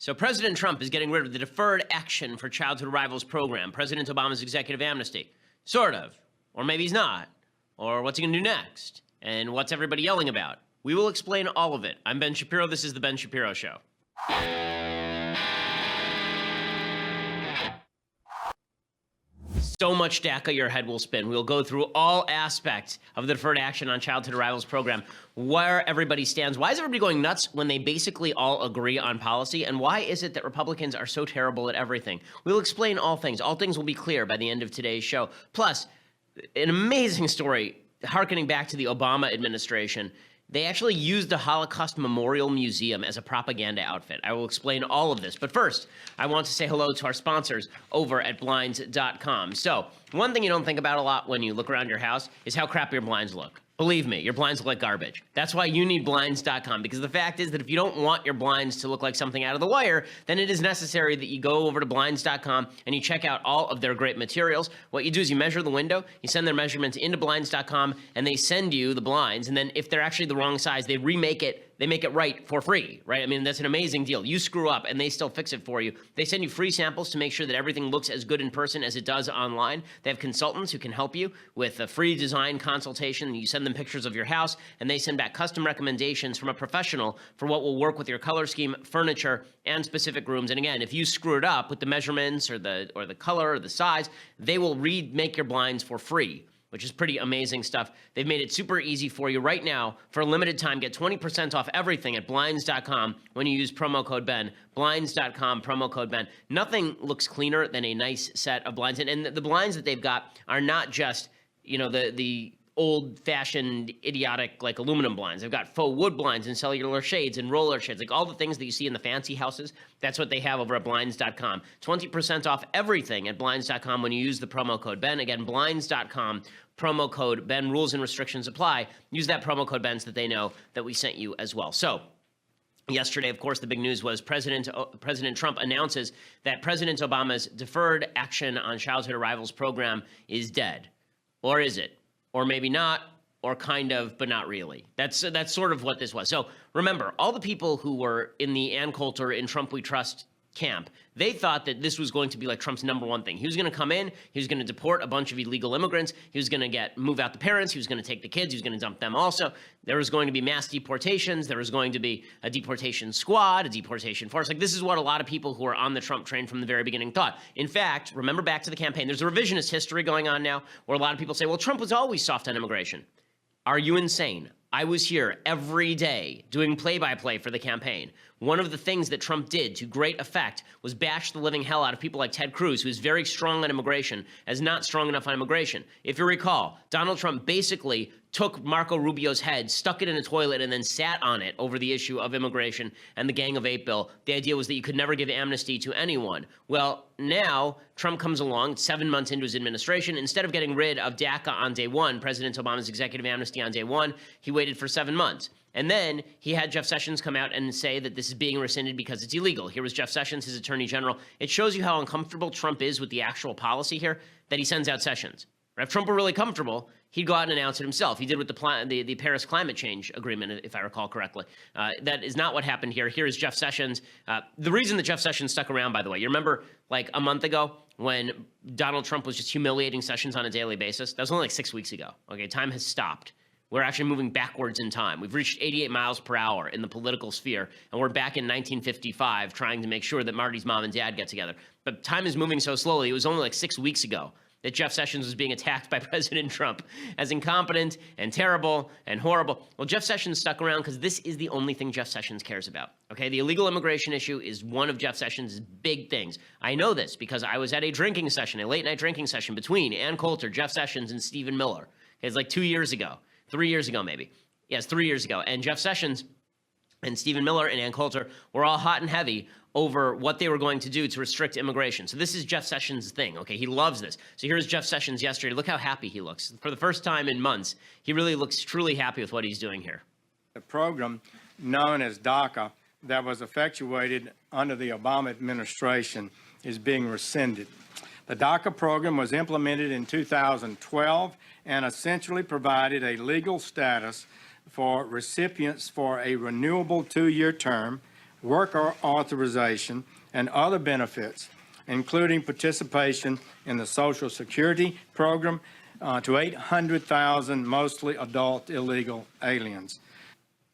So President Trump is getting rid of the Deferred Action for Childhood Arrivals program, President Obama's executive amnesty. Sort of. Or maybe he's not. Or what's he going to do next? And what's everybody yelling about? We will explain all of it. I'm Ben Shapiro. This is The Ben Shapiro Show. So much DACA your head will spin. We'll go through all aspects of the Deferred Action on Childhood Arrivals program, where everybody stands. Why is everybody going nuts when they basically all agree on policy? And why is it that Republicans are so terrible at everything? We'll explain all things. All things will be clear by the end of today's show. Plus, an amazing story harkening back to the Obama administration. They actually used the Holocaust Museum as a propaganda outfit. I will explain all of this. But first, I want to say hello to our sponsors over at Blinds.com. So, one thing you don't think about a lot when you look around your house is how crappy your blinds look. Believe me, your blinds look like garbage. That's why you need Blinds.com, because the fact is that if you don't want your blinds to look like something out of the wire, then it is necessary that you go over to Blinds.com and you check out all of their great materials. What you do is you measure the window, you send their measurements into Blinds.com, and they send you the blinds, and then if they're actually the wrong size, they remake it. They make it right for free, right? I mean, that's an amazing deal. You screw up, and they still fix it for you. They send you free samples to make sure that everything looks as good in person as it does online. They have consultants who can help you with a free design consultation. You send them pictures of your house, and they send back custom recommendations from a professional for what will work with your color scheme, furniture, and specific rooms. And again, if you screw it up with the measurements or the color or the size, they will remake your blinds for free, which is pretty amazing stuff. They've made it super easy for you right now. For a limited time, get 20% off everything at Blinds.com when you use promo code Ben. Blinds.com, promo code Ben. Nothing looks cleaner than a nice set of blinds. And the blinds that they've got are not just, you know, the old-fashioned, idiotic, like, aluminum blinds. They've got faux wood blinds and cellular shades and roller shades, like all the things that you see in the fancy houses. That's what they have over at Blinds.com. 20% off everything at Blinds.com when you use the promo code Ben. Again, Blinds.com, promo code Ben. Rules and restrictions apply. Use that promo code Ben so that they know that we sent you as well. So, yesterday, of course, the big news was President Trump announces that President Obama's Deferred Action on Childhood Arrivals program is dead. Or is it? Or maybe not, or kind of, but not really. That's sort of what this was. So remember, all the people who were in the Ann Coulter in Trump We Trust camp, they thought that this was going to be like Trump's number one thing. He was going to come in, he was going to deport a bunch of illegal immigrants, he was going to move out the parents, he was going to take the kids, he was going to dump them also. There was going to be mass deportations, there was going to be a deportation squad, a deportation force. Like, this is what a lot of people who are on the Trump train from the very beginning thought. In fact, remember back to the campaign, there's a revisionist history going on now where a lot of people say, well, Trump was always soft on immigration. Are you insane? I was here every day doing play-by-play for the campaign. One of the things that Trump did to great effect was bash the living hell out of people like Ted Cruz, who is very strong on immigration, as not strong enough on immigration. If you recall, Donald Trump basically took Marco Rubio's head, stuck it in a toilet, and then sat on it over the issue of immigration and the Gang of Eight bill. The idea was that you could never give amnesty to anyone. Well, now Trump comes along 7 months into his administration. Instead of getting rid of DACA on day one, President Obama's executive amnesty on day one, he waited for 7 months. And then he had Jeff Sessions come out and say that this is being rescinded because it's illegal. Here was Jeff Sessions, his attorney general. It shows you how uncomfortable Trump is with the actual policy here, that he sends out Sessions. If Trump were really comfortable, he'd go out and announce it himself. He did with the Paris Climate Change Agreement, if I recall correctly. That is not what happened here. Here is Jeff Sessions. The reason that Jeff Sessions stuck around, by the way, you remember like a month ago when Donald Trump was just humiliating Sessions on a daily basis? That was only like 6 weeks ago. Okay, time has stopped. We're actually moving backwards in time. We've reached 88 miles per hour in the political sphere, and we're back in 1955 trying to make sure that Marty's mom and dad get together. But time is moving so slowly. It was only like 6 weeks ago that Jeff Sessions was being attacked by President Trump as incompetent and terrible and horrible. Well, Jeff Sessions stuck around because this is the only thing Jeff Sessions cares about. Okay, the illegal immigration issue is one of Jeff Sessions' big things. I know this because I was at a drinking session, a late-night drinking session between Ann Coulter, Jeff Sessions, and Stephen Miller. It's like 2 years ago. 3 years ago, maybe. Yes, 3 years ago. And Jeff Sessions and Stephen Miller and Ann Coulter were all hot and heavy over what they were going to do to restrict immigration. So this is Jeff Sessions' thing, okay? He loves this. So here's Jeff Sessions yesterday. Look how happy he looks. For the first time in months, he really looks truly happy with what he's doing here. The program known as DACA that was effectuated under the Obama administration is being rescinded. The DACA program was implemented in 2012 and essentially provided a legal status for recipients for a renewable 2-year term work authorization, and other benefits, including participation in the Social Security program to 800,000 mostly adult illegal aliens.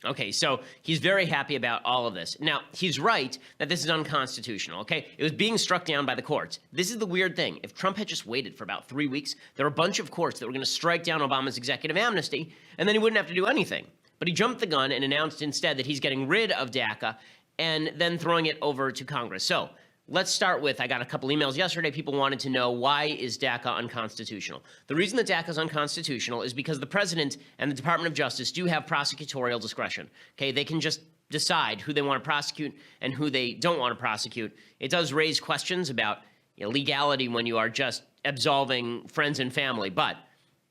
Okay, so he's very happy about all of this. Now, he's right that this is unconstitutional, okay? It was being struck down by the courts. This is the weird thing. If Trump had just waited for about 3 weeks, there were a bunch of courts that were going to strike down Obama's executive amnesty, and then he wouldn't have to do anything. But he jumped the gun and announced instead that he's getting rid of DACA and then throwing it over to Congress. So let's start with, I got a couple emails yesterday. People wanted to know, why is DACA unconstitutional? The reason that DACA is unconstitutional is because the president and the Department of Justice do have prosecutorial discretion. Okay, they can just decide who they want to prosecute and who they don't want to prosecute. It does raise questions about legality when you are just absolving friends and family, but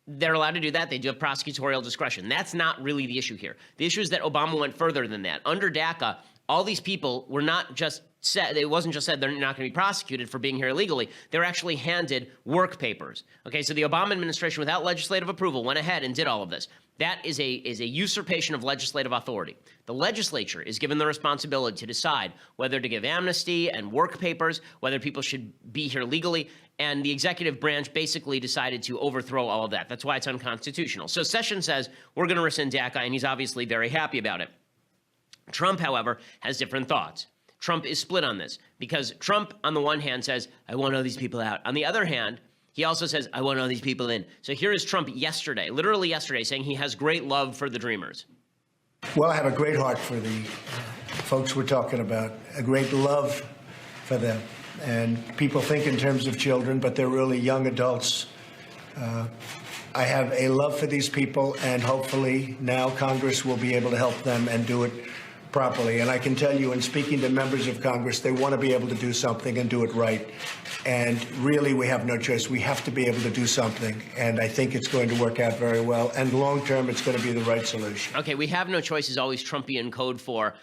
they're allowed to do that. They do have prosecutorial discretion. That's not really the issue here. The issue is that Obama went further than that. Under DACA, all these people were not just said, it wasn't just said they're not going to be prosecuted for being here illegally. They were actually handed work papers. Okay, so the Obama administration, without legislative approval, went ahead and did all of this. That is a usurpation of legislative authority. The legislature is given the responsibility to decide whether to give amnesty and work papers, whether people should be here legally, and the executive branch basically decided to overthrow all of that. That's why it's unconstitutional. So Sessions says, we're going to rescind DACA, and he's obviously very happy about it. Trump, however, has different thoughts. Trump is split on this because Trump, on the one hand, says, I want all these people out. On the other hand, he also says, I want all these people in. So here is Trump yesterday, literally yesterday, saying he has great love for the Dreamers. Well, I have a great heart for the folks we're talking about, a great love for them. And people think in terms of children, but they're really young adults. I have a love for these people, and hopefully now Congress will be able to help them and do it properly. And I can tell you, in speaking to members of Congress, they want to be able to do something and do it right. And really, we have no choice. We have to be able to do something. And I think it's going to work out very well. And long term, it's going to be the right solution. Okay, we have no choice is always Trumpian code for,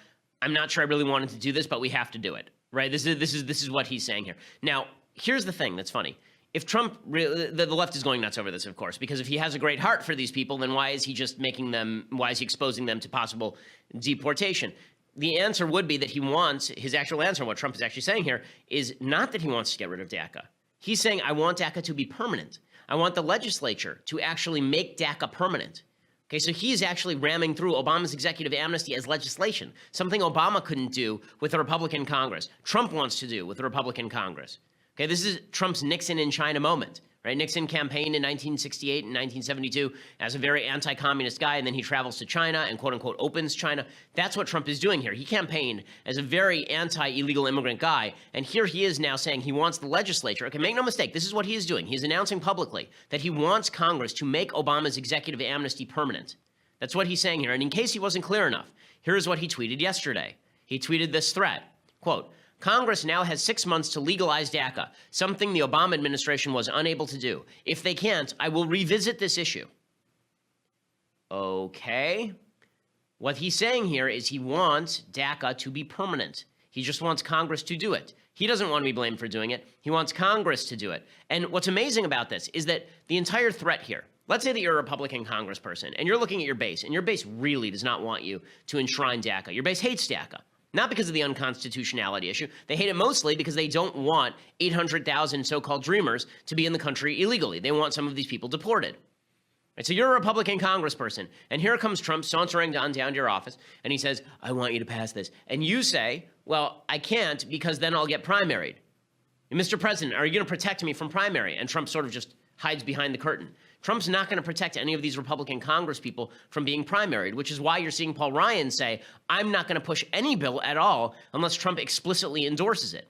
I'm not sure I really wanted to do this, but we have to do it. Right? This is what he's saying here. Now, here's the thing that's funny. If Trump, the left is going nuts over this, of course, because if he has a great heart for these people, then why is he just making them, why is he exposing them to possible deportation? The answer would be that he wants, his actual answer, what Trump is actually saying here, is not that he wants to get rid of DACA. He's saying, I want DACA to be permanent. I want the legislature to actually make DACA permanent. Okay, so he's actually ramming through Obama's executive amnesty as legislation, something Obama couldn't do with a Republican Congress. Trump wants to do with a Republican Congress. Okay, this is Trump's Nixon in China moment, right? Nixon campaigned in 1968 and 1972 as a very anti-communist guy, and then he travels to China and quote-unquote opens China. That's what Trump is doing here. He campaigned as a very anti-illegal immigrant guy, and here he is now saying he wants the legislature. Okay, make no mistake, this is what he is doing. He's announcing publicly that he wants Congress to make Obama's executive amnesty permanent. That's what he's saying here, and in case he wasn't clear enough, here's what he tweeted yesterday. He tweeted this threat, quote, Congress now has 6 months to legalize DACA, something the Obama administration was unable to do. If they can't, I will revisit this issue. Okay. What he's saying here is he wants DACA to be permanent. He just wants Congress to do it. He doesn't want to be blamed for doing it. He wants Congress to do it. And what's amazing about this is that the entire threat here, let's say that you're a Republican congressperson and you're looking at your base, and your base really does not want you to enshrine DACA. Your base hates DACA. Not because of the unconstitutionality issue. They hate it mostly because they don't want 800,000 so-called dreamers to be in the country illegally. They want some of these people deported. Right, so you're a Republican congressperson, and here comes Trump sauntering down to your office, and he says, I want you to pass this. And you say, well, I can't because then I'll get primaried. Mr. President, are you going to protect me from primary? And Trump sort of just hides behind the curtain. Trump's not going to protect any of these Republican congresspeople from being primaried, which is why you're seeing Paul Ryan say, I'm not going to push any bill at all unless Trump explicitly endorses it.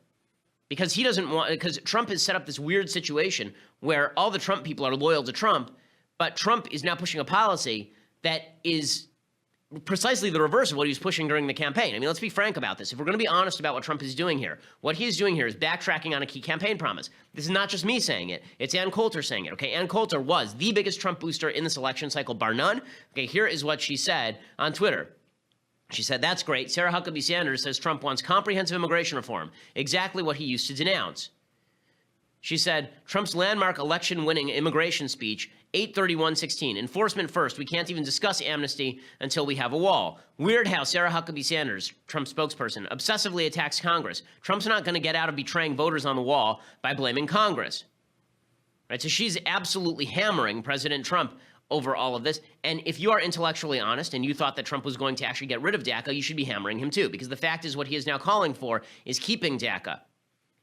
Because he doesn't want, because Trump has set up this weird situation where all the Trump people are loyal to Trump, but Trump is now pushing a policy that is precisely the reverse of what he was pushing during the campaign. I mean, let's be frank about this. If we're going to be honest about what Trump is doing here, what he's doing here is backtracking on a key campaign promise. This is not just me saying it. It's Ann Coulter saying it, okay? Ann Coulter was the biggest Trump booster in this election cycle, bar none. Okay, here is what she said on Twitter. She said, that's great. Sarah Huckabee Sanders says Trump wants comprehensive immigration reform, exactly what he used to denounce. She said, Trump's landmark election-winning immigration speech, 8/31/16, enforcement first. We can't even discuss amnesty until we have a wall. Weird how Sarah Huckabee Sanders, Trump's spokesperson, obsessively attacks Congress. Trump's not going to get out of betraying voters on the wall by blaming Congress. Right? So she's absolutely hammering President Trump over all of this. And if you are intellectually honest and you thought that Trump was going to actually get rid of DACA, you should be hammering him too, because the fact is what he is now calling for is keeping DACA.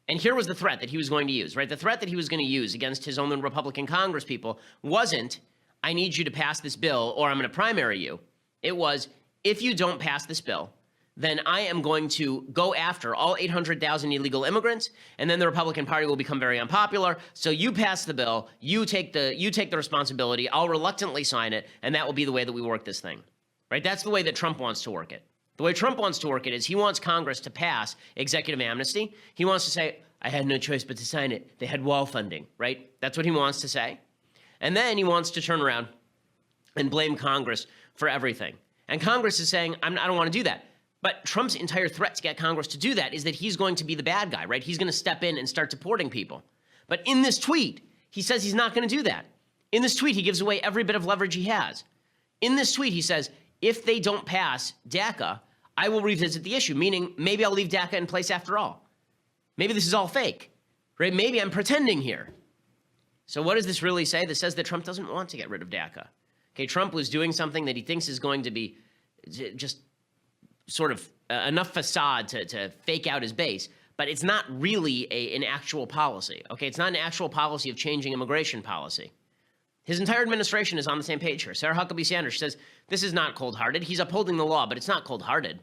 And here was the threat that he was going to use, right? The threat that he was going to use against his own Republican Congress people wasn't, I need you to pass this bill or I'm going to primary you. It was, if you don't pass this bill, then I am going to go after all 800,000 illegal immigrants, and then the Republican Party will become very unpopular. So you pass the bill, you take the responsibility, I'll reluctantly sign it, and that will be the way that we work this thing, right? That's the way that Trump wants to work it. The way Trump wants to work it is he wants Congress to pass executive amnesty. He wants to say, I had no choice but to sign it. They had wall funding, right? That's what he wants to say. And then he wants to turn around and blame Congress for everything. And Congress is saying, I don't want to do that. But Trump's entire threat to get Congress to do that is that he's going to be the bad guy, right? He's going to step in and start deporting people. But in this tweet, he says he's not going to do that. In this tweet, he gives away every bit of leverage he has. In this tweet, he says, if they don't pass DACA, I will revisit the issue, meaning maybe I'll leave DACA in place after all. Maybe this is all fake, right? Maybe I'm pretending here. So what does this really say? This says that Trump doesn't want to get rid of DACA. Okay, Trump was doing something that he thinks is going to be just sort of enough facade to fake out his base, but it's not really an actual policy, okay? It's not an actual policy of changing immigration policy. His entire administration is on the same page here. Sarah Huckabee Sanders says, this is not cold-hearted. He's upholding the law, but it's not cold-hearted.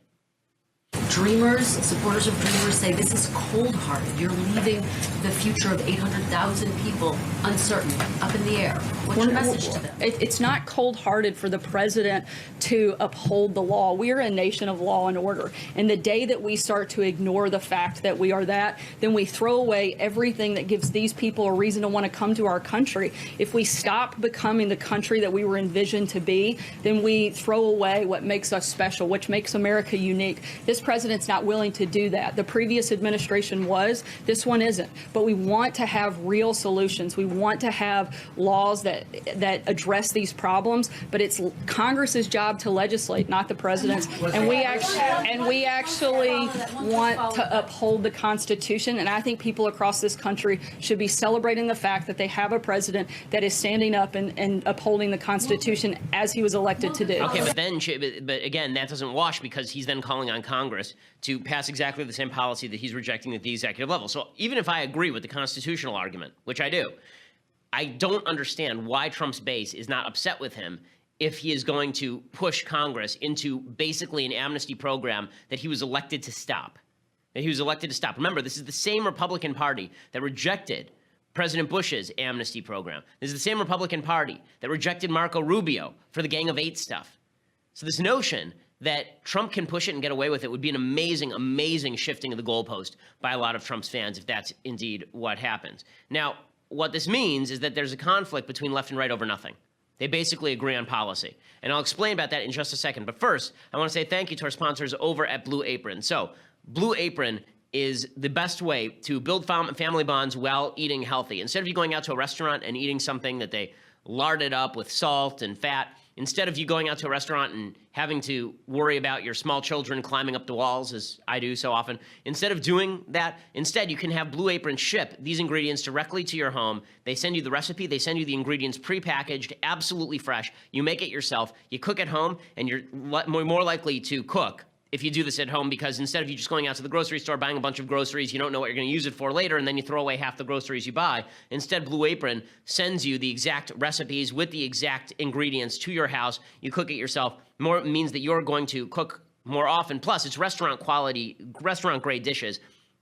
Dreamers, supporters of Dreamers say this is cold-hearted. You're leaving the future of 800,000 people uncertain, up in the air. What's your message to them? It's not cold-hearted for the president to uphold the law. We are a nation of law and order. And the day that we start to ignore the fact that we are that, then we throw away everything that gives these people a reason to want to come to our country. If we stop becoming the country that we were envisioned to be, then we throw away what makes us special, which makes America unique. This president's not willing to do that. The previous administration was. This one isn't. But we want to have real solutions. We want to have laws that address these problems. But it's Congress's job to legislate, not the president's. And we actually want to uphold the Constitution. And I think people across this country should be celebrating the fact that they have a president that is standing up and upholding the Constitution as he was elected to do. Okay, but again, that doesn't wash because he's then calling on Congress to pass exactly the same policy that he's rejecting at the executive level. So even if I agree with the constitutional argument, which I do, I don't understand why Trump's base is not upset with him if he is going to push Congress into basically an amnesty program that he was elected to stop. Remember, this is the same Republican Party that rejected President Bush's amnesty program. This is the same Republican Party that rejected Marco Rubio for the Gang of Eight stuff. So this notion that Trump can push it and get away with it would be an amazing, amazing shifting of the goalpost by a lot of Trump's fans if that's indeed what happens. Now, what this means is that there's a conflict between left and right over nothing. They basically agree on policy. And I'll explain about that in just a second. But first, I want to say thank you to our sponsors over at Blue Apron. So, Blue Apron is the best way to build family bonds while eating healthy. Instead of you going out to a restaurant and eating something that they larded up with salt and fat, instead of you going out to a restaurant and having to worry about your small children climbing up the walls, as I do so often, instead of doing that, instead you can have Blue Apron ship these ingredients directly to your home. They send you the recipe, they send you the ingredients prepackaged, absolutely fresh. You make it yourself, you cook at home, and you're more likely to cook if you do this at home, because instead of you just going out to the grocery store, buying a bunch of groceries, you don't know what you're going to use it for later, and then you throw away half the groceries you buy. Instead, Blue Apron sends you the exact recipes with the exact ingredients to your house. You cook it yourself. More means that you're going to cook more often. Plus, it's restaurant quality, restaurant grade dishes,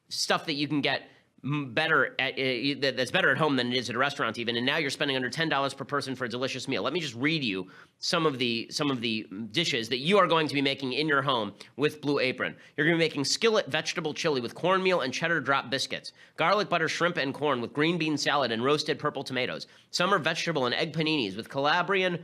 stuff that you can get better that's better at home than it is at a restaurant even. And now you're spending under $10 per person for a delicious meal. Let me just read you some of the dishes that you are going to be making in your home with Blue Apron. You're going to be making skillet vegetable chili with cornmeal and cheddar drop biscuits, garlic butter shrimp and corn with green bean salad and roasted purple tomatoes, summer vegetable and egg paninis with Calabrian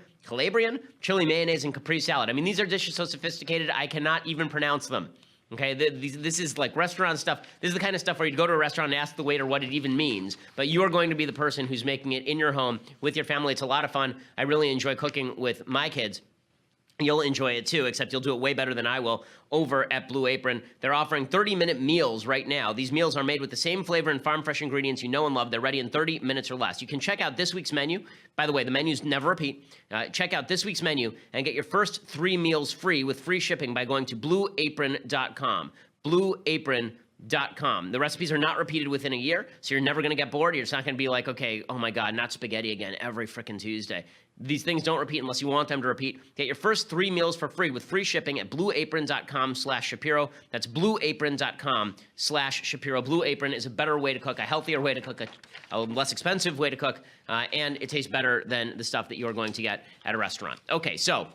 chili mayonnaise and capri salad. I mean, these are dishes so sophisticated I cannot even pronounce them. Okay, this is like restaurant stuff. This is the kind of stuff where you'd go to a restaurant and ask the waiter what it even means, but you're going to be the person who's making it in your home with your family. It's a lot of fun. I really enjoy cooking with my kids. You'll enjoy it too, except you'll do it way better than I will over at Blue Apron. They're offering 30-minute meals right now. These meals are made with the same flavor and farm-fresh ingredients you know and love. They're ready in 30 minutes or less. You can check out this week's menu. By the way, the menus never repeat. Check out this week's menu and get your first 3 meals free with free shipping by going to blueapron.com. Blueapron.com. The recipes are not repeated within a year, so you're never going to get bored. You're just not going to be like, okay, oh my God, not spaghetti again every frickin' Tuesday. These things don't repeat unless you want them to repeat. Get your first 3 meals for free with free shipping at blueapron.com/Shapiro. That's blueapron.com/Shapiro. Blue Apron is a better way to cook, a healthier way to cook, a less expensive way to cook, and it tastes better than the stuff that you're going to get at a restaurant. Okay, so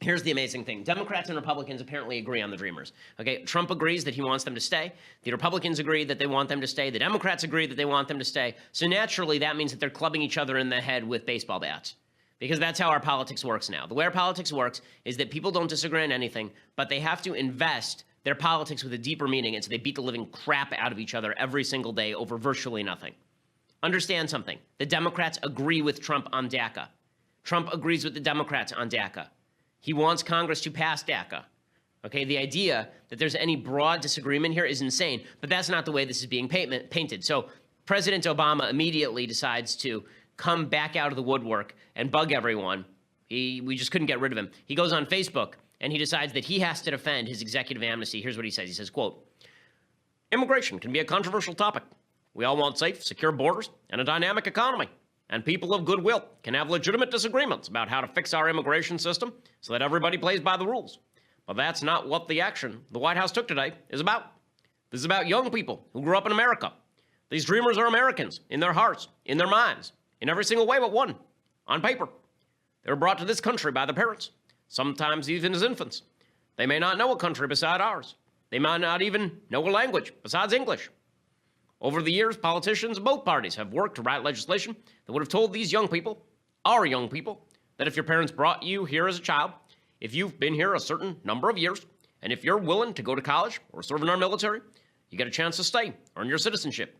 here's the amazing thing. Democrats and Republicans apparently agree on the Dreamers. Okay, Trump agrees that he wants them to stay. The Republicans agree that they want them to stay. The Democrats agree that they want them to stay. So naturally, that means that they're clubbing each other in the head with baseball bats. Because that's how our politics works now. The way our politics works is that people don't disagree on anything, but they have to invest their politics with a deeper meaning, and so they beat the living crap out of each other every single day over virtually nothing. Understand something. The Democrats agree with Trump on DACA. Trump agrees with the Democrats on DACA. He wants Congress to pass DACA. Okay, the idea that there's any broad disagreement here is insane, but that's not the way this is being painted. So President Obama immediately decides to come back out of the woodwork and bug everyone. We just couldn't get rid of him. He goes on Facebook and he decides that he has to defend his executive amnesty. Here's what he says. He says, quote, "Immigration can be a controversial topic. We all want safe, secure borders and a dynamic economy. And people of goodwill can have legitimate disagreements about how to fix our immigration system so that everybody plays by the rules. But that's not what the action the White House took today is about. This is about young people who grew up in America. These Dreamers are Americans in their hearts, in their minds, in every single way but one, on paper. They were brought to this country by their parents, sometimes even as infants. They may not know a country beside ours. They might not even know a language besides English. Over the years, politicians of both parties have worked to write legislation that would have told these young people, our young people, that if your parents brought you here as a child, if you've been here a certain number of years, and if you're willing to go to college or serve in our military, you get a chance to stay, earn your citizenship.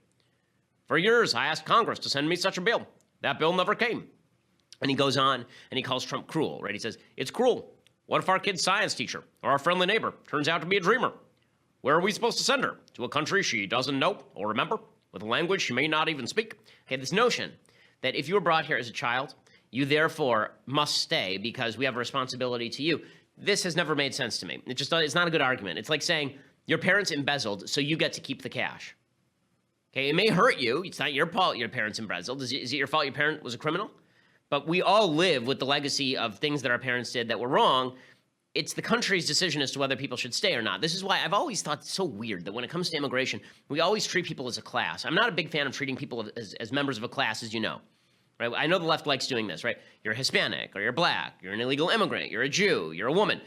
For years, I asked Congress to send me such a bill. That bill never came." And he goes on and he calls Trump cruel, right? He says, "It's cruel. What if our kid's science teacher or our friendly neighbor turns out to be a dreamer? Where are we supposed to send her? To a country she doesn't know or remember, with a language she may not even speak?" Okay, this notion that if you were brought here as a child, you therefore must stay because we have a responsibility to you. This has never made sense to me. It's not a good argument. It's like saying your parents embezzled, so you get to keep the cash. Okay, it may hurt you. It's not your fault your parents embezzled. Is it your fault your parent was a criminal? But we all live with the legacy of things that our parents did that were wrong. It's the country's decision as to whether people should stay or not. This is why I've always thought it's so weird that when it comes to immigration, we always treat people as a class. I'm not a big fan of treating people as members of a class, as you know. Right? I know the left likes doing this, right? You're Hispanic, or you're black, you're an illegal immigrant, you're a Jew, you're a woman.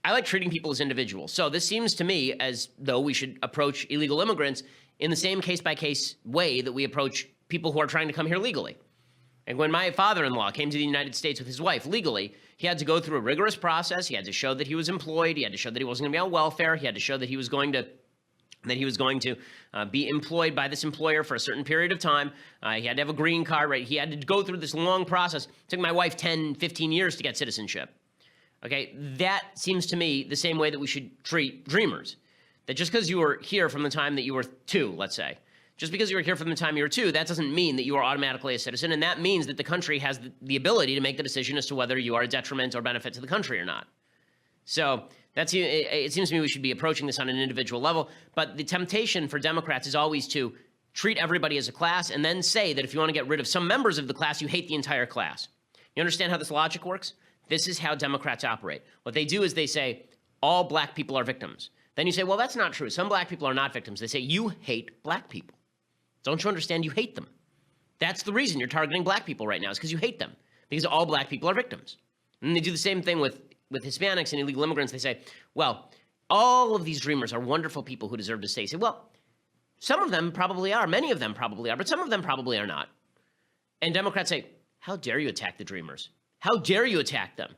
I like treating people as individuals. So this seems to me as though we should approach illegal immigrants in the same case-by-case way that we approach people who are trying to come here legally. And when my father-in-law came to the United States with his wife legally, he had to go through a rigorous process. He had to show that he was employed. He had to show that he wasn't going to be on welfare. He had to show that he was going to be employed by this employer for a certain period of time. He had to have a green card, right? He had to go through this long process. It took my wife 10, 15 years to get citizenship. Okay, that seems to me the same way that we should treat Dreamers. That just because you were here from the time that you were 2, let's say, just because you were here from the time you were 2, that doesn't mean that you are automatically a citizen, and that means that the country has the ability to make the decision as to whether you are a detriment or benefit to the country or not. So it seems to me we should be approaching this on an individual level, but the temptation for Democrats is always to treat everybody as a class and then say that if you want to get rid of some members of the class, you hate the entire class. You understand how this logic works? This is how Democrats operate. What they do is they say, all black people are victims. Then you say, well, that's not true. Some black people are not victims. They say, you hate black people. Don't you understand? You hate them. That's the reason you're targeting black people right now, is because you hate them, because all black people are victims. And they do the same thing with Hispanics and illegal immigrants. They say, well, all of these Dreamers are wonderful people who deserve to stay. You say, well, some of them probably are. Many of them probably are, but some of them probably are not. And Democrats say, how dare you attack the Dreamers? How dare you attack them?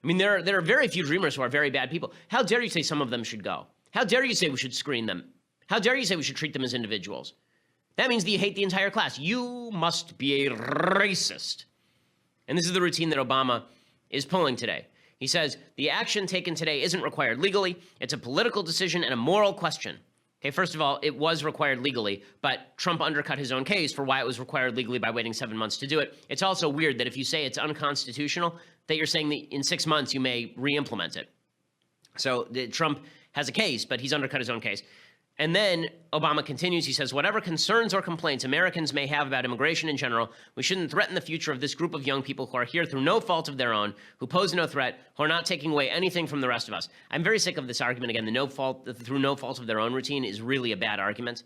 I mean, there are very few Dreamers who are very bad people. How dare you say some of them should go? How dare you say we should screen them? How dare you say we should treat them as individuals? That means that you hate the entire class. You must be a racist. And this is the routine that Obama is pulling today. He says, the action taken today isn't required legally. It's a political decision and a moral question. Okay, first of all, it was required legally, but Trump undercut his own case for why it was required legally by waiting 7 months to do it. It's also weird that if you say it's unconstitutional, that you're saying that in 6 months you may re-implement it. So Trump has a case, but he's undercut his own case. And then Obama continues, he says, whatever concerns or complaints Americans may have about immigration in general, we shouldn't threaten the future of this group of young people who are here through no fault of their own, who pose no threat, who are not taking away anything from the rest of us. I'm very sick of this argument. Again, through no fault of their own routine is really a bad argument.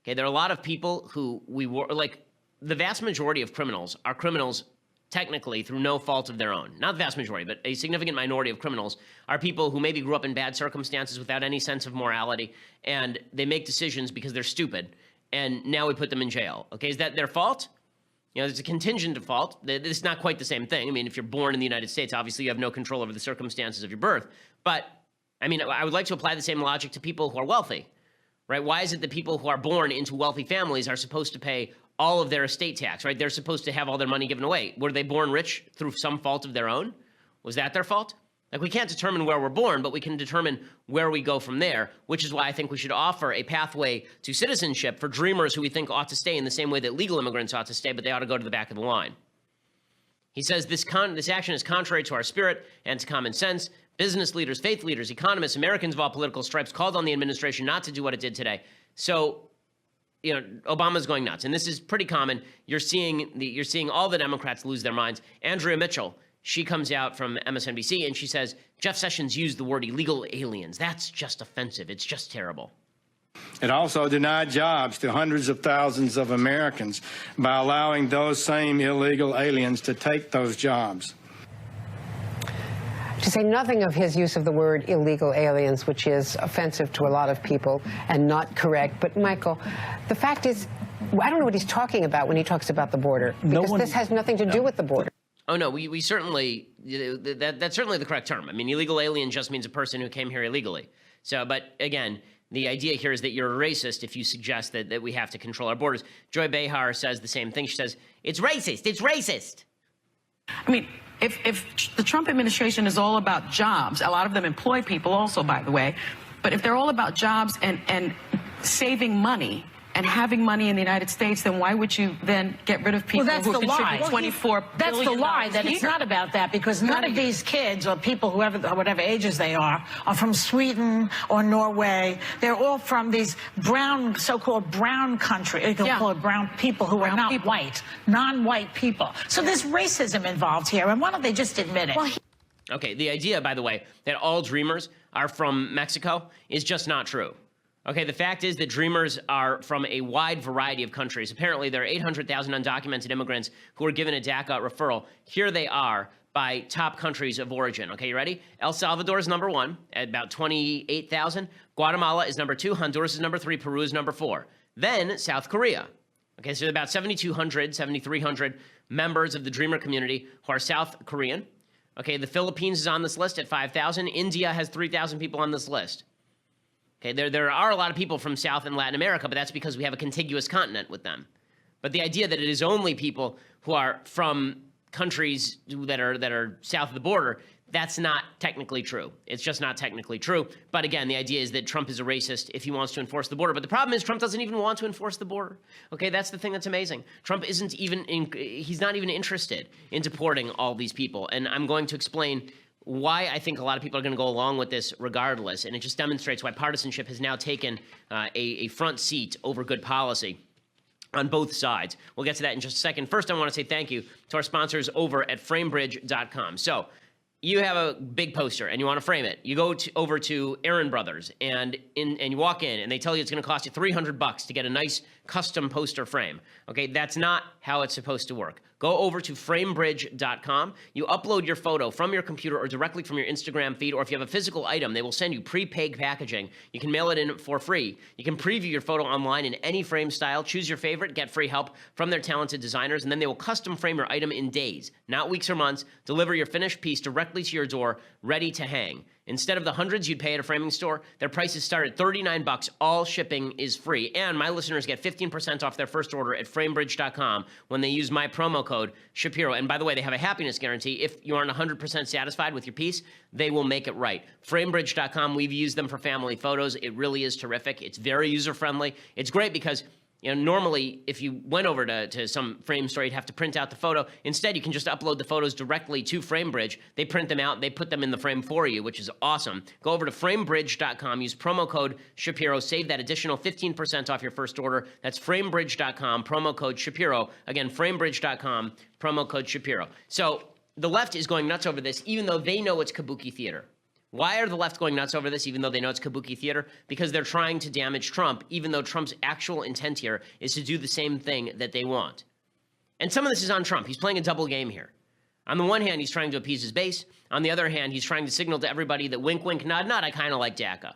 Okay, there are a lot of people who the vast majority of criminals are criminals technically through no fault of their own. Not the vast majority, but a significant minority of criminals are people who maybe grew up in bad circumstances without any sense of morality, and they make decisions because they're stupid, and now we put them in jail. Okay, is that their fault? You know, there's a contingent of fault. It's not quite the same thing. I mean, if you're born in the United States, obviously you have no control over the circumstances of your birth. But, I mean, I would like to apply the same logic to people who are wealthy, right? Why is it that people who are born into wealthy families are supposed to pay all of their estate tax, right? They're supposed to have all their money given away. Were they born rich through some fault of their own? Was that their fault? Like, we can't determine where we're born, but we can determine where we go from there, which is why I think we should offer a pathway to citizenship for dreamers who we think ought to stay in the same way that legal immigrants ought to stay, but they ought to go to the back of the line. He says this action is contrary to our spirit and to common sense. Business leaders, faith leaders, economists, Americans of all political stripes called on the administration not to do what it did today. So, you know, Obama's going nuts, and this is pretty common. You're seeing all the Democrats lose their minds. Andrea Mitchell, she comes out from MSNBC and she says, Jeff Sessions used the word illegal aliens. That's just offensive. It's just terrible. It also denied jobs to hundreds of thousands of Americans by allowing those same illegal aliens to take those jobs. To say nothing of his use of the word illegal aliens, which is offensive to a lot of people and not correct. But, Michael, the fact is, I don't know what he's talking about when he talks about the border, because this has nothing to do with the border. Oh, no, we certainly, that's certainly the correct term. I mean, illegal alien just means a person who came here illegally. So, but again, the idea here is that you're a racist if you suggest that we have to control our borders. Joy Behar says the same thing. She says, it's racist. It's racist. I mean, if the Trump administration is all about jobs, a lot of them employ people also, by the way, but if they're all about jobs and saving money and having money in the United States, then why would you then get rid of people who contribute $24 billion? That's the lie, that it's not about that, because none of these kids or people, whatever ages they are from Sweden or Norway. They're all from these brown, so-called brown country. You can call it brown people who are not white, non-white people. So there's racism involved here, and why don't they just admit it? Well, okay, the idea, by the way, that all dreamers are from Mexico is just not true. Okay, the fact is that dreamers are from a wide variety of countries. Apparently, there are 800,000 undocumented immigrants who were given a DACA referral. Here they are by top countries of origin. Okay, you ready? El Salvador is number 1 at about 28,000. Guatemala is number 2. Honduras is number 3. Peru is number 4. Then South Korea. Okay, so about 7,200, 7,300 members of the dreamer community who are South Korean. Okay, the Philippines is on this list at 5,000. India has 3,000 people on this list. Okay, there are a lot of people from South and Latin America, but that's because we have a contiguous continent with them. But the idea that it is only people who are from countries that are south of the border, that's not technically true. It's just not technically true. But again, the idea is that Trump is a racist if he wants to enforce the border. But the problem is Trump doesn't even want to enforce the border. Okay, that's the thing that's amazing. Trump isn't even he's not even interested in deporting all these people. And I'm going to explain why I think a lot of people are going to go along with this regardless. And it just demonstrates why partisanship has now taken a front seat over good policy on both sides. We'll get to that in just a second. First, I want to say thank you to our sponsors over at framebridge.com. So you have a big poster and you want to frame it. You go over to Aaron Brothers and you walk in and they tell you it's going to cost you $300 to get a nice custom poster frame. Okay, that's not how it's supposed to work. Go over to framebridge.com. You upload your photo from your computer or directly from your Instagram feed, or if you have a physical item, they will send you prepaid packaging. You can mail it in for free. You can preview your photo online in any frame style, choose your favorite, get free help from their talented designers, and then they will custom frame your item in days, not weeks or months, deliver your finished piece directly to your door, ready to hang. Instead of the hundreds you'd pay at a framing store, their prices start at $39. All shipping is free. And my listeners get 15% off their first order at framebridge.com when they use my promo code Shapiro. And by the way, they have a happiness guarantee. If you aren't 100% satisfied with your piece, they will make it right. Framebridge.com, we've used them for family photos. It really is terrific. It's very user-friendly. It's great because normally, if you went over to some frame store, you'd have to print out the photo. Instead, you can just upload the photos directly to FrameBridge. They print them out. They put them in the frame for you, which is awesome. Go over to framebridge.com. Use promo code Shapiro. Save that additional 15% off your first order. That's framebridge.com, promo code Shapiro. Again, framebridge.com, promo code Shapiro. So the left is going nuts over this, even though they know it's Kabuki theater. Why are the left going nuts over this, even though they know it's Kabuki theater? Because they're trying to damage Trump, even though Trump's actual intent here is to do the same thing that they want. And some of this is on Trump. He's playing a double game here. On the one hand, he's trying to appease his base. On the other hand, he's trying to signal to everybody that wink, wink, nod, nod, I kind of like DACA.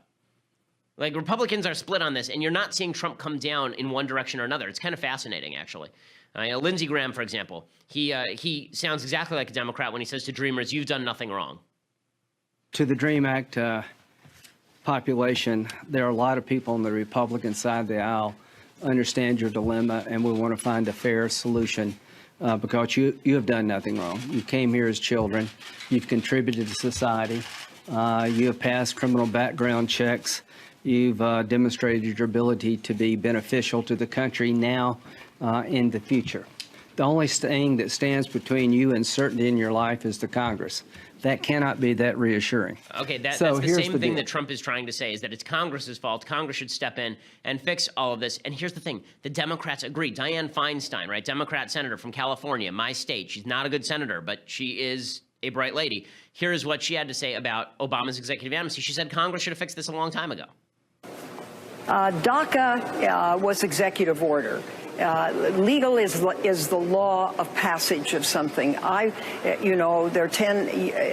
Like, Republicans are split on this, and you're not seeing Trump come down in one direction or another. It's kind of fascinating, actually. Lindsey Graham, for example, he sounds exactly like a Democrat when he says to Dreamers, you've done nothing wrong. To the DREAM Act population, there are a lot of people on the Republican side of the aisle understand your dilemma, and we want to find a fair solution because you have done nothing wrong. You came here as children. You've contributed to society. You have passed criminal background checks. You've demonstrated your ability to be beneficial to the country now and the future. The only thing that stands between you and certainty in your life is the Congress. That cannot be that reassuring. Okay, that's the same thing that Trump is trying to say, is that it's Congress's fault. Congress should step in and fix all of this. And here's the thing. The Democrats agree. Dianne Feinstein, right, Democrat senator from California, my state. She's not a good senator, but she is a bright lady. Here's what she had to say about Obama's executive amnesty. She said Congress should have fixed this a long time ago. DACA was executive order. Legal is the law of passage of something. There are 10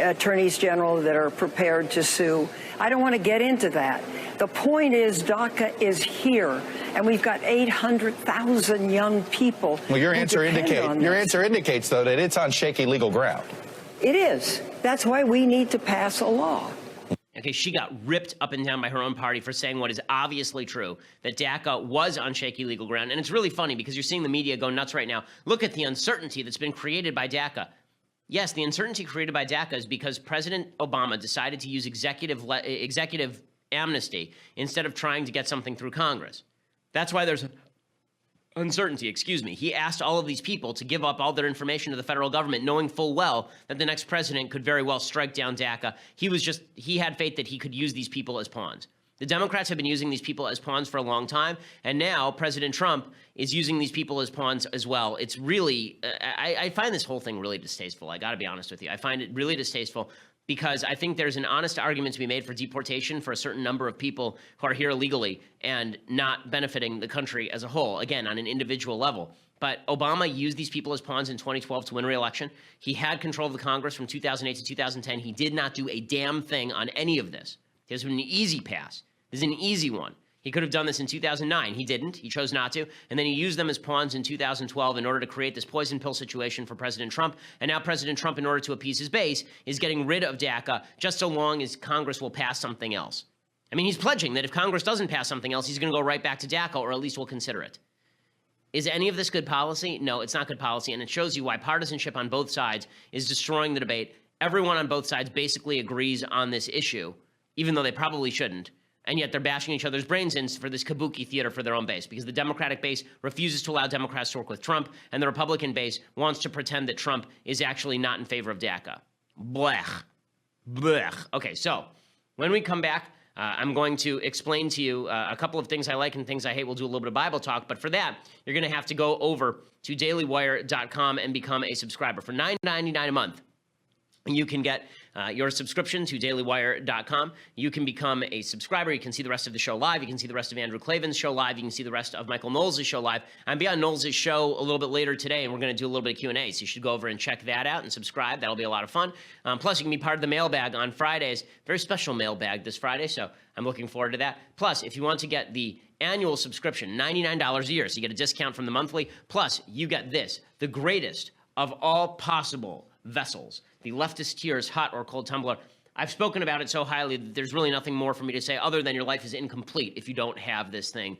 attorneys general that are prepared to sue. I don't want to get into that. The point is DACA is here, and we've got 800,000 young people. Well, your answer indicates, though, that it's on shaky legal ground. It is. That's why we need to pass a law. Okay, she got ripped up and down by her own party for saying what is obviously true, that DACA was on shaky legal ground. And it's really funny because you're seeing the media go nuts right now. Look at the uncertainty that's been created by DACA. Yes, the uncertainty created by DACA is because President Obama decided to use executive amnesty instead of trying to get something through Congress. That's why there's uncertainty, He asked all of these people to give up all their information to the federal government, knowing full well that the next president could very well strike down DACA. He had faith that he could use these people as pawns. The Democrats have been using these people as pawns for a long time, and now President Trump is using these people as pawns as well. It's really, I find this whole thing really distasteful. I got to be honest with you. I find it really distasteful because I think there's an honest argument to be made for deportation for a certain number of people who are here illegally and not benefiting the country as a whole, again, on an individual level. But Obama used these people as pawns in 2012 to win re-election. He had control of the Congress from 2008 to 2010. He did not do a damn thing on any of this. This was an easy pass. This is an easy one. He could have done this in 2009. He didn't. He chose not to. And then he used them as pawns in 2012 in order to create this poison pill situation for President Trump. And now President Trump, in order to appease his base, is getting rid of DACA just so long as Congress will pass something else. I mean, he's pledging that if Congress doesn't pass something else, he's going to go right back to DACA, or at least we'll consider it. Is any of this good policy? No, it's not good policy. And it shows you why partisanship on both sides is destroying the debate. Everyone on both sides basically agrees on this issue, even though they probably shouldn't. And yet they're bashing each other's brains in for this Kabuki theater for their own base, because the Democratic base refuses to allow Democrats to work with Trump, and the Republican base wants to pretend that Trump is actually not in favor of DACA. Blech. Blech. Okay, so when we come back, I'm going to explain to you a couple of things I like and things I hate. We'll do a little bit of Bible talk, but for that, you're going to have to go over to dailywire.com and become a subscriber. For $9.99 a month, you can get your subscription to dailywire.com. You can become a subscriber. You can see the rest of the show live. You can see the rest of Andrew Klavan's show live. You can see the rest of Michael Knowles' show live. I'm be on Knowles' show a little bit later today, and we're going to do a little bit of Q&A, so you should go over and check that out and subscribe. That'll be a lot of fun. Plus, you can be part of the mailbag on Fridays. Very special mailbag this Friday, so I'm looking forward to that. Plus, if you want to get the annual subscription, $99 a year, so you get a discount from the monthly. Plus, you get this, the greatest of all possible vessels, the leftist tears hot or cold tumbler. I've spoken about it so highly that there's really nothing more for me to say other than your life is incomplete if you don't have this thing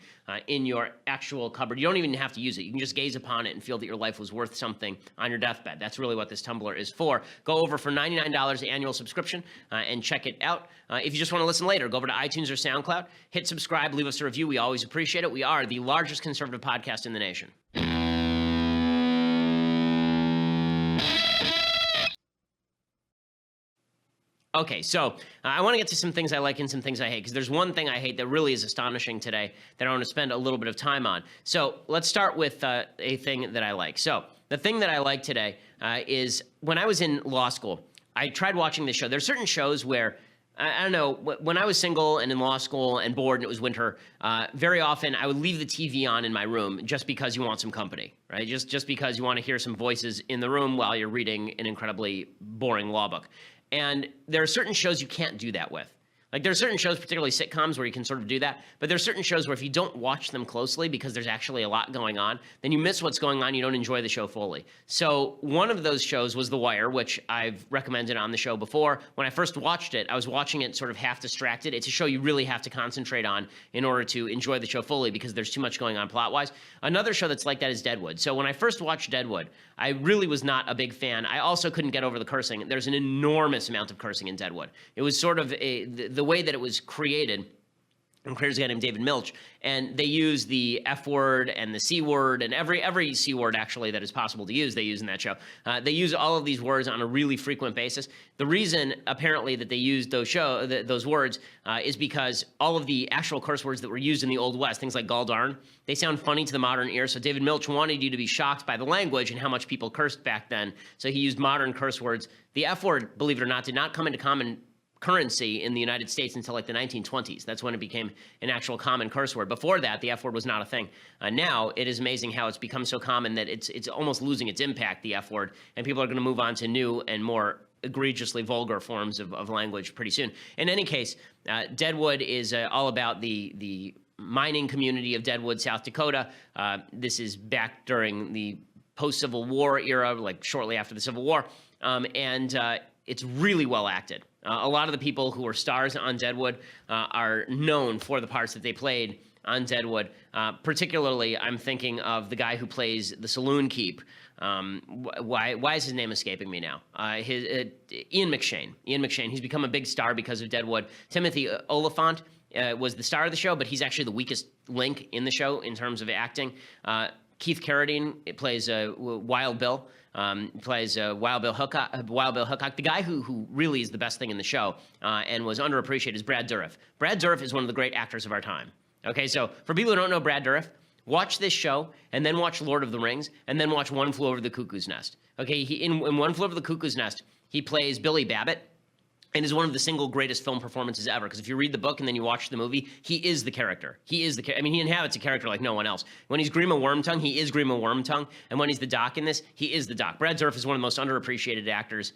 in your actual cupboard. You don't even have to use it. You can just gaze upon it and feel that your life was worth something on your deathbed. That's really what this tumbler is for. Go over for $99 annual subscription and check it out. If you just want to listen later, go over to iTunes or SoundCloud, hit subscribe, leave us a review. We always appreciate it. We are the largest conservative podcast in the nation. Okay, so I want to get to some things I like and some things I hate, because there's one thing I hate that really is astonishing today that I want to spend a little bit of time on. So let's start with a thing that I like. So the thing that I like today is when I was in law school, I tried watching this show. There's certain shows where, I don't know, when I was single and in law school and bored and it was winter, very often I would leave the TV on in my room just because you want some company, right? Just because you want to hear some voices in the room while you're reading an incredibly boring law book. And there are certain shows you can't do that with. Like, there are certain shows, particularly sitcoms, where you can sort of do that. But there are certain shows where if you don't watch them closely because there's actually a lot going on, then you miss what's going on. You don't enjoy the show fully. So one of those shows was The Wire, which I've recommended on the show before. When I first watched it, I was watching it sort of half distracted. It's a show you really have to concentrate on in order to enjoy the show fully because there's too much going on plot-wise. Another show that's like that is Deadwood. So when I first watched Deadwood, I really was not a big fan. I also couldn't get over the cursing. There's an enormous amount of cursing in Deadwood. It was sort of the way that it was created. And creators a guy named David Milch, and they use the F word and the C word and every C word actually that is possible to use, they use in that show. They use all of these words on a really frequent basis. The reason apparently that they used those words is because all of the actual curse words that were used in the Old West, things like gall darn, they sound funny to the modern ear. So David Milch wanted you to be shocked by the language and how much people cursed back then. So he used modern curse words. The F word, believe it or not, did not come into common currency in the United States until like the 1920s. That's when it became an actual common curse word. Before that, the F word was not a thing. Now, it is amazing how it's become so common that it's almost losing its impact, the F word, and people are going to move on to new and more egregiously vulgar forms of language pretty soon. In any case, Deadwood is all about the mining community of Deadwood, South Dakota. This is back during the post-Civil War era, like shortly after the Civil War, and it's really well acted. A lot of the people who were stars on Deadwood are known for the parts that they played on Deadwood. Particularly, I'm thinking of the guy who plays the saloon keep. Why is his name escaping me now? Ian McShane. Ian McShane. He's become a big star because of Deadwood. Timothy Oliphant was the star of the show, but he's actually the weakest link in the show in terms of acting. Keith Carradine plays Wild Bill. Plays Wild Bill Hickok. The guy who really is the best thing in the show and was underappreciated is Brad Dourif. Brad Dourif is one of the great actors of our time. Okay, so for people who don't know Brad Dourif, watch this show and then watch Lord of the Rings and then watch One Flew Over the Cuckoo's Nest. Okay, in One Flew Over the Cuckoo's Nest, he plays Billy Babbitt, and is one of the single greatest film performances ever. Because if you read the book and then you watch the movie, he is the character. He inhabits a character like no one else. When he's Grima Wormtongue, he is Grima Wormtongue. And when he's the Doc in this, he is the Doc. Brad Dourif is one of the most underappreciated actors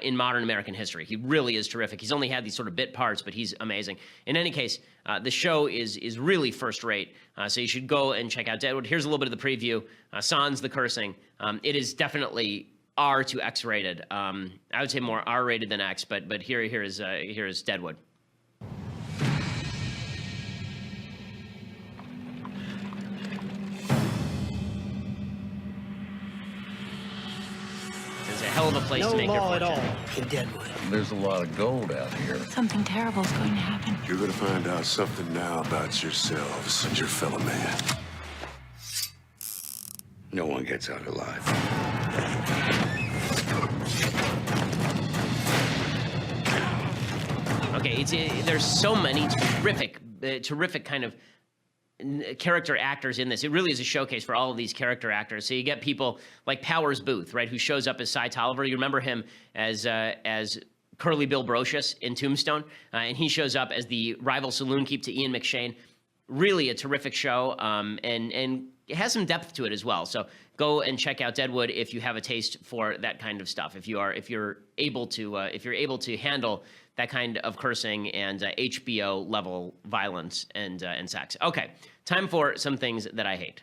in modern American history. He really is terrific. He's only had these sort of bit parts, but he's amazing. In any case, the show is really first rate. So you should go and check out Deadwood. Here's a little bit of the preview. Sans the cursing. It is definitely R to X rated. I would say more R rated than X, but here is Deadwood. It's a hell of a place to make your fortune. No law at all in Deadwood. There's a lot of gold out here. Something terrible is going to happen. You're going to find out something now about yourselves and your fellow man. No one gets out alive. Okay, there's so many terrific kind of character actors in this. It really is a showcase for all of these character actors. So you get people like Powers Booth, right, who shows up as Cy Tolliver. You remember him as Curly Bill Brocious in Tombstone, and he shows up as the rival saloon keep to Ian McShane. Really a terrific show, and it has some depth to it as well. So go and check out Deadwood if you have a taste for that kind of stuff. If you're able to handle that kind of cursing and HBO level violence and sex. Okay, time for some things that I hate.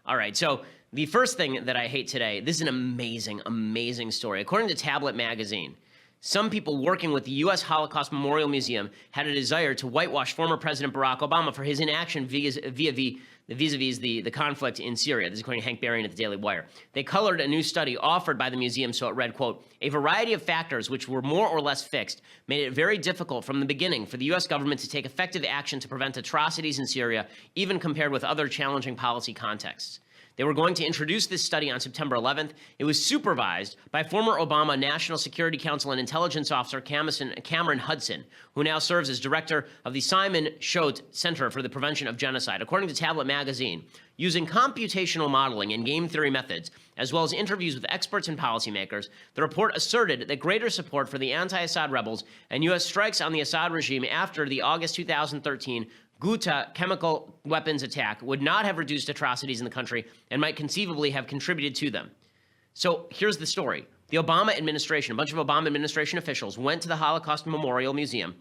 All right, so the first thing that I hate today, this is an amazing, amazing story. According to Tablet magazine, some people working with the U.S. Holocaust Memorial Museum had a desire to whitewash former President Barack Obama for his inaction vis-a-vis the conflict in Syria. This is according to Hank Berrien at the Daily Wire. They colored a new study offered by the museum so it read, quote, "A variety of factors which were more or less fixed made it very difficult from the beginning for the U.S. government to take effective action to prevent atrocities in Syria, even compared with other challenging policy contexts." They were going to introduce this study on September 11th. It was supervised by former Obama National Security Council and Intelligence Officer Cameron Hudson, who now serves as director of the Simon Schott Center for the Prevention of Genocide. According to Tablet magazine, using computational modeling and game theory methods, as well as interviews with experts and policymakers, the report asserted that greater support for the anti-Assad rebels and U.S. strikes on the Assad regime after the August 2013 Ghouta chemical weapons attack would not have reduced atrocities in the country and might conceivably have contributed to them. So here's the story. The Obama administration, a bunch of Obama administration officials went to the Holocaust Memorial Museum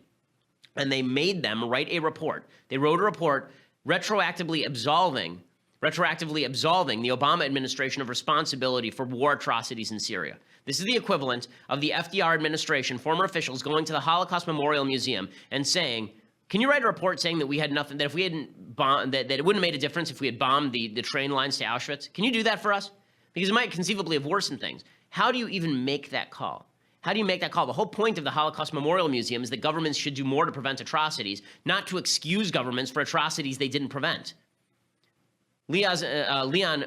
and they made them write a report. They wrote a report retroactively absolving the Obama administration of responsibility for war atrocities in Syria. This is the equivalent of the FDR administration, former officials going to the Holocaust Memorial Museum and saying, can you write a report saying that we had nothing, that if we hadn't bombed, that it wouldn't have made a difference if we had bombed the train lines to Auschwitz? Can you do that for us? Because it might conceivably have worsened things. How do you even make that call? How do you make that call? The whole point of the Holocaust Memorial Museum is that governments should do more to prevent atrocities, not to excuse governments for atrocities they didn't prevent. Leon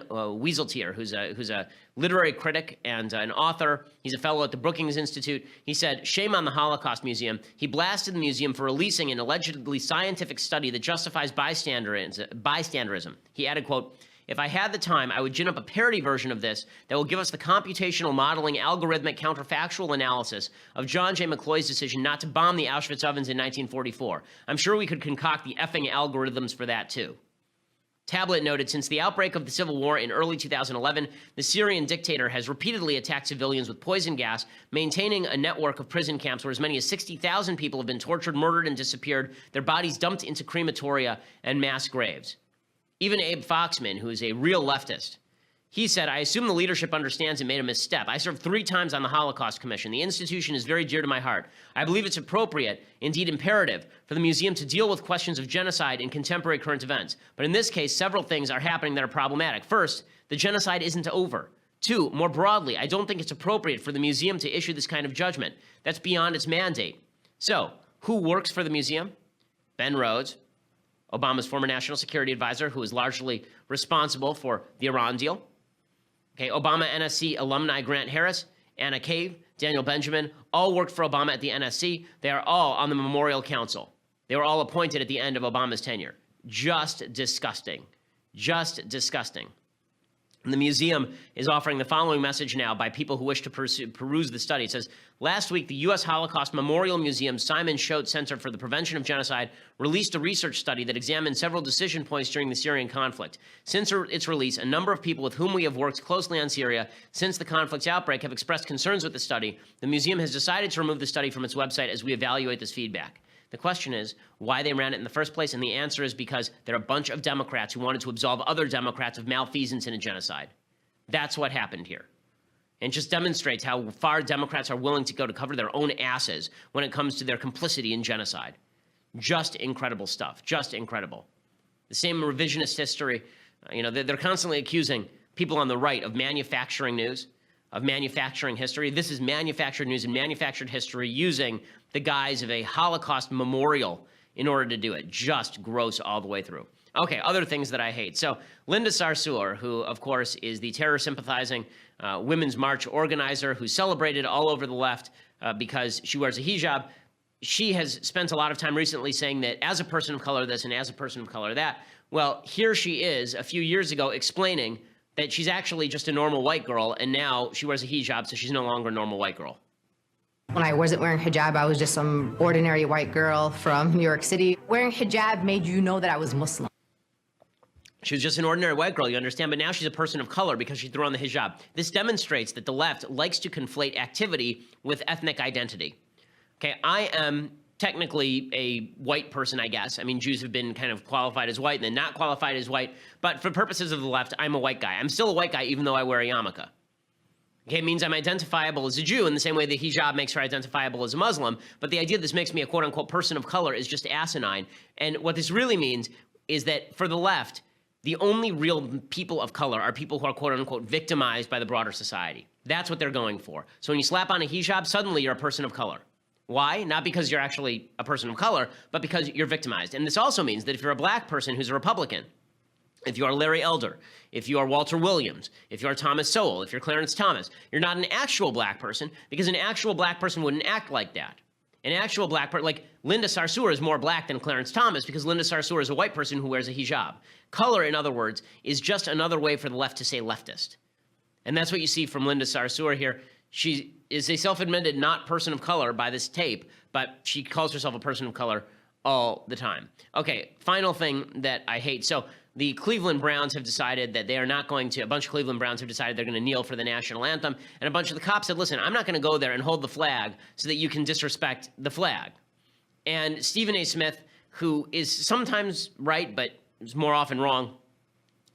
Wieseltier, who's a literary critic and an author, he's a fellow at the Brookings Institute. He said, "Shame on the Holocaust Museum." He blasted the museum for releasing an allegedly scientific study that justifies bystanderism. He added, quote, "If I had the time, I would gin up a parody version of this that will give us the computational modeling, algorithmic, counterfactual analysis of John J. McCloy's decision not to bomb the Auschwitz ovens in 1944. I'm sure we could concoct the effing algorithms for that, too." Tablet noted, since the outbreak of the civil war in early 2011, the Syrian dictator has repeatedly attacked civilians with poison gas, maintaining a network of prison camps where as many as 60,000 people have been tortured, murdered, and disappeared, their bodies dumped into crematoria and mass graves. Even Abe Foxman, who is a real leftist, he said, "I assume the leadership understands it made a misstep. I served 3 times on the Holocaust Commission. The institution is very dear to my heart. I believe it's appropriate, indeed imperative, for the museum to deal with questions of genocide in contemporary current events. But in this case, several things are happening that are problematic. First, the genocide isn't over. 2, more broadly, I don't think it's appropriate for the museum to issue this kind of judgment. That's beyond its mandate." So, who works for the museum? Ben Rhodes, Obama's former national security advisor, who is largely responsible for the Iran deal. Okay, Obama NSC alumni Grant Harris, Anna Cave, Daniel Benjamin, all worked for Obama at the NSC. They are all on the Memorial Council. They were all appointed at the end of Obama's tenure. Just disgusting. Just disgusting. And the museum is offering the following message now by people who wish to peruse the study. It says, last week, the U.S. Holocaust Memorial Museum's Simon Schott Center for the Prevention of Genocide released a research study that examined several decision points during the Syrian conflict. Since its release, a number of people with whom we have worked closely on Syria since the conflict's outbreak have expressed concerns with the study. The museum has decided to remove the study from its website as we evaluate this feedback. The question is why they ran it in the first place, and the answer is because they're a bunch of Democrats who wanted to absolve other Democrats of malfeasance in a genocide. That's what happened here. And just demonstrates how far Democrats are willing to go to cover their own asses when it comes to their complicity in genocide. Just incredible stuff. Just incredible. The same revisionist history, they're constantly accusing people on the right of manufacturing news, of manufacturing history. This is manufactured news and manufactured history using the guise of a Holocaust memorial in order to do it. Just gross all the way through. Okay, other things that I hate. So Linda Sarsour, who, of course, is the terror-sympathizing Women's March organizer who celebrated all over the left because she wears a hijab, she has spent a lot of time recently saying that as a person of color this and as a person of color that. Well, here she is a few years ago explaining that she's actually just a normal white girl, and now she wears a hijab, so she's no longer a normal white girl. When I wasn't wearing hijab, I was just some ordinary white girl from New York City. Wearing hijab made you know that I was Muslim. She was just an ordinary white girl, you understand, but now she's a person of color because she threw on the hijab. This demonstrates that the left likes to conflate activity with ethnic identity. Okay, I am technically a white person, I guess. I mean, Jews have been kind of qualified as white and then not qualified as white. But for purposes of the left, I'm a white guy. I'm still a white guy, even though I wear a yarmulke. Okay, it means I'm identifiable as a Jew in the same way the hijab makes her identifiable as a Muslim. But the idea that this makes me a quote-unquote person of color is just asinine. And what this really means is that for the left, the only real people of color are people who are quote-unquote victimized by the broader society. That's what they're going for. So when you slap on a hijab, suddenly you're a person of color. Why? Not because you're actually a person of color, but because you're victimized. And this also means that if you're a black person who's a Republican, if you are Larry Elder, if you are Walter Williams, if you are Thomas Sowell, if you're Clarence Thomas, you're not an actual black person, because an actual black person wouldn't act like that. An actual black person, like Linda Sarsour, is more black than Clarence Thomas because Linda Sarsour is a white person who wears a hijab. Color, in other words, is just another way for the left to say leftist. And that's what you see from Linda Sarsour here. She is a self-admitted not person of color by this tape, but she calls herself a person of color all the time. Okay, final thing that I hate. So the Cleveland Browns have decided that they are not going to, a bunch of Cleveland Browns have decided they're going to kneel for the national anthem, and a bunch of the cops said, listen, I'm not going to go there and hold the flag so that you can disrespect the flag. And Stephen A. Smith, who is sometimes right, but is more often wrong,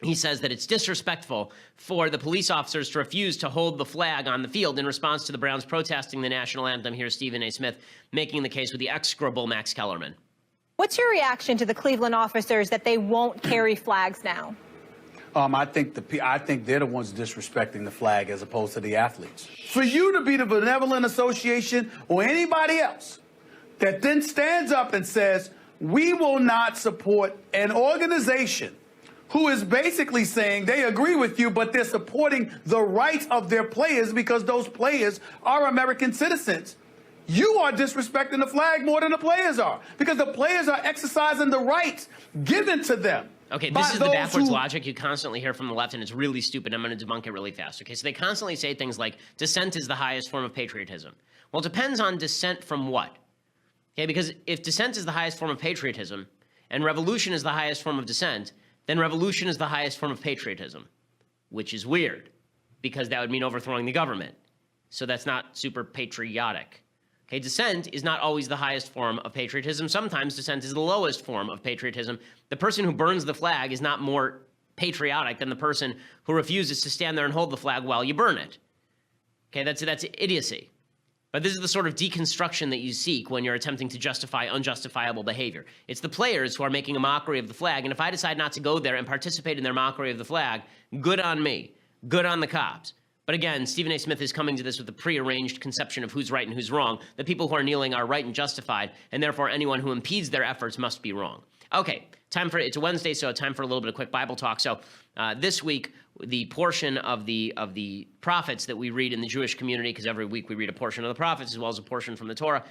he says that it's disrespectful for the police officers to refuse to hold the flag on the field in response to the Browns protesting the national anthem. Here's Stephen A. Smith making the case with the execrable Max Kellerman. What's your reaction to the Cleveland officers that they won't carry flags now? I think they're the ones disrespecting the flag as opposed to the athletes. For you to be the benevolent association or anybody else that then stands up and says, we will not support an organization who is basically saying they agree with you, but they're supporting the rights of their players because those players are American citizens. You are disrespecting the flag more than the players are because the players are exercising the rights given to them. Okay, this is the backwards logic you constantly hear from the left, and it's really stupid. I'm going to debunk it really fast. Okay, so they constantly say things like dissent is the highest form of patriotism. Well, it depends on dissent from what? Okay, because if dissent is the highest form of patriotism and revolution is the highest form of dissent, then revolution is the highest form of patriotism, which is weird because that would mean overthrowing the government. So that's not super patriotic. Okay, dissent is not always the highest form of patriotism. Sometimes dissent is the lowest form of patriotism. The person who burns the flag is not more patriotic than the person who refuses to stand there and hold the flag while you burn it. Okay, that's idiocy. But this is the sort of deconstruction that you seek when you're attempting to justify unjustifiable behavior. It's the players who are making a mockery of the flag, and if I decide not to go there and participate in their mockery of the flag, good on me, good on the cops. But again, Stephen A. Smith is coming to this with a prearranged conception of who's right and who's wrong. The people who are kneeling are right and justified, and therefore anyone who impedes their efforts must be wrong. Okay, it's a Wednesday, so time for a little bit of quick Bible talk. So this week, the portion of the prophets that we read in the Jewish community, because every week we read a portion of the prophets as well as a portion from the Torah,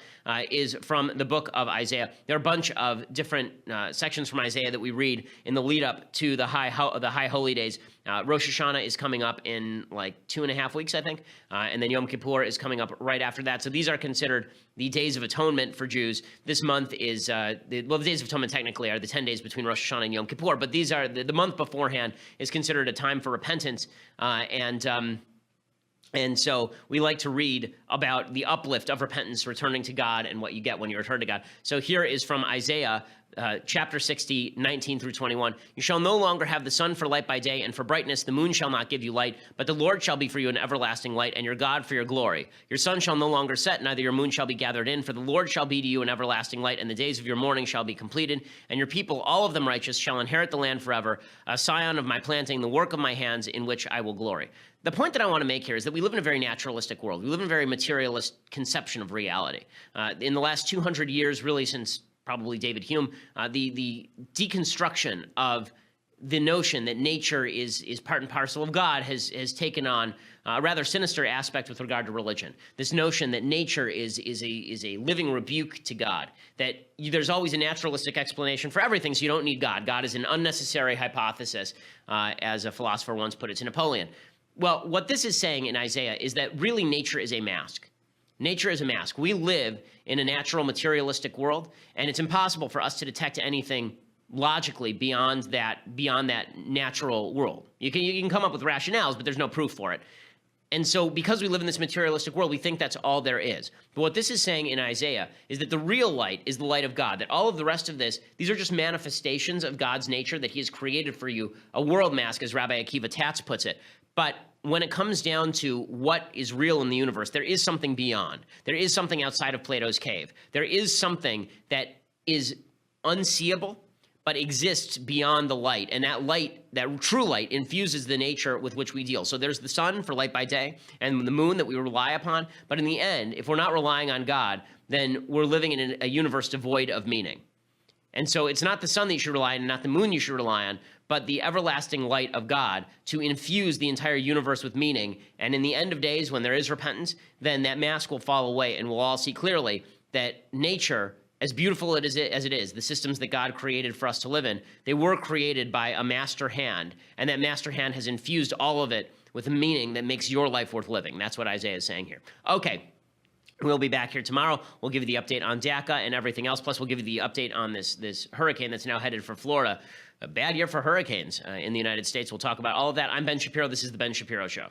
is from the book of Isaiah. There are a bunch of different sections from Isaiah that we read in the lead up to the high holy days. Rosh Hashanah is coming up in like 2.5 weeks, I think, and then Yom Kippur is coming up right after that. So these are considered the days of atonement for Jews. This month is the days of atonement technically are the 10 days between Rosh Hashanah and Yom Kippur, but these are the month beforehand is considered a time for repentance, and so we like to read about the uplift of repentance, returning to God, and what you get when you return to God. So here is from Isaiah chapter 60, 19 through 21. You shall no longer have the sun for light by day, and for brightness the moon shall not give you light, but the Lord shall be for you an everlasting light, and your God for your glory. Your sun shall no longer set, neither your moon shall be gathered in, for the Lord shall be to you an everlasting light, and the days of your mourning shall be completed, and your people, all of them righteous, shall inherit the land forever, a scion of my planting, the work of my hands, in which I will glory. The point that I want to make here is that we live in a very naturalistic world. We live in a very materialist conception of reality. In the last 200 years, really since probably David Hume, the deconstruction of the notion that nature is part and parcel of God has taken on a rather sinister aspect with regard to religion. This notion that nature is a living rebuke to God, that there's always a naturalistic explanation for everything, so you don't need God. God is an unnecessary hypothesis, as a philosopher once put it to Napoleon. Well, what this is saying in Isaiah is that really nature is a mask. Nature is a mask. We live in a natural materialistic world, and it's impossible for us to detect anything logically beyond that natural world. You can come up with rationales, but there's no proof for it. And so because we live in this materialistic world, we think that's all there is. But what this is saying in Isaiah is that the real light is the light of God, that all of the rest of this, these are just manifestations of God's nature that he has created for you, a world mask, as Rabbi Akiva Tatz puts it. But when it comes down to what is real in the universe, there is something beyond. There is something outside of Plato's cave. There is something that is unseeable, but exists beyond the light. And that light, that true light, infuses the nature with which we deal. So there's the sun for light by day and the moon that we rely upon. But in the end, if we're not relying on God, then we're living in a universe devoid of meaning. And so it's not the sun that you should rely on, and not the moon you should rely on, but the everlasting light of God to infuse the entire universe with meaning. And in the end of days, when there is repentance, then that mask will fall away, and we'll all see clearly that nature, as beautiful as it is, the systems that God created for us to live in, they were created by a master hand, and that master hand has infused all of it with a meaning that makes your life worth living. That's what Isaiah is saying here. Okay. We'll be back here tomorrow. We'll give you the update on DACA and everything else. Plus, we'll give you the update on this hurricane that's now headed for Florida. A bad year for hurricanes in the United States. We'll talk about all of that. I'm Ben Shapiro. This is The Ben Shapiro Show.